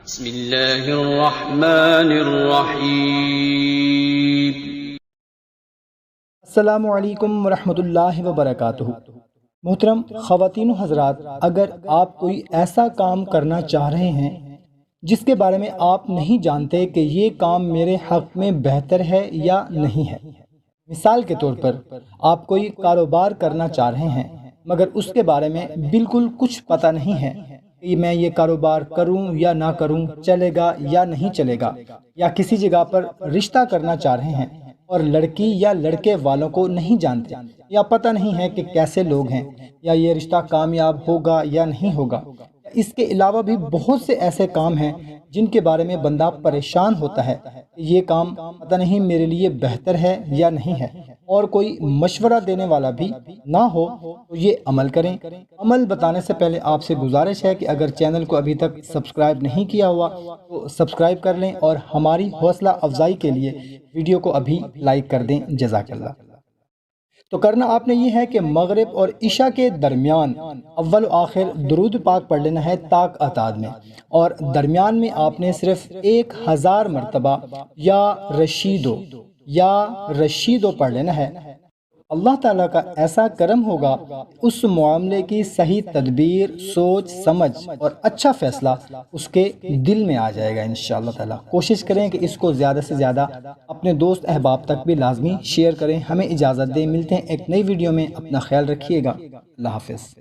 بسم اللہ الرحمن الرحیم۔ السلام علیکم ورحمۃ اللہ وبرکاتہ۔ محترم خواتین و حضرات، اگر آپ کوئی ایسا کام کرنا چاہ رہے ہیں جس کے بارے میں آپ نہیں جانتے کہ یہ کام میرے حق میں بہتر ہے یا نہیں ہے، مثال کے طور پر آپ کوئی کاروبار کرنا چاہ رہے ہیں مگر اس کے بارے میں بالکل کچھ پتہ نہیں ہے کہ میں یہ کاروبار کروں یا نہ کروں، چلے گا یا نہیں چلے گا، یا کسی جگہ پر رشتہ کرنا چاہ رہے ہیں اور لڑکی یا لڑکے والوں کو نہیں جانتے یا پتہ نہیں ہے کہ کیسے لوگ ہیں یا یہ رشتہ کامیاب ہوگا یا نہیں ہوگا۔ اس کے علاوہ بھی بہت سے ایسے کام ہیں جن کے بارے میں بندہ پریشان ہوتا ہے کہ یہ کام پتہ نہیں میرے لیے بہتر ہے یا نہیں ہے، اور کوئی مشورہ دینے والا بھی نہ ہو تو یہ عمل کریں۔ عمل بتانے سے پہلے آپ سے گزارش ہے کہ اگر چینل کو ابھی تک سبسکرائب نہیں کیا ہوا تو سبسکرائب کر لیں، اور ہماری حوصلہ افزائی کے لیے ویڈیو کو ابھی لائک کر دیں۔ جزاک اللہ۔ تو کرنا آپ نے یہ ہے کہ مغرب اور عشاء کے درمیان اول و آخر درود پاک پڑھ لینا ہے طاق اعداد میں، اور درمیان میں آپ نے صرف 1000 مرتبہ یا رشیدو پڑھ لینا ہے۔ اللہ تعالیٰ کا ایسا کرم ہوگا، اس معاملے کی صحیح تدبیر، سوچ سمجھ اور اچھا فیصلہ اس کے دل میں آ جائے گا انشاءاللہ تعالیٰ۔ کوشش کریں کہ اس کو زیادہ سے زیادہ اپنے دوست احباب تک بھی لازمی شیئر کریں۔ ہمیں اجازت دیں، ملتے ہیں ایک نئی ویڈیو میں، اپنا خیال رکھیے گا۔ اللہ حافظ۔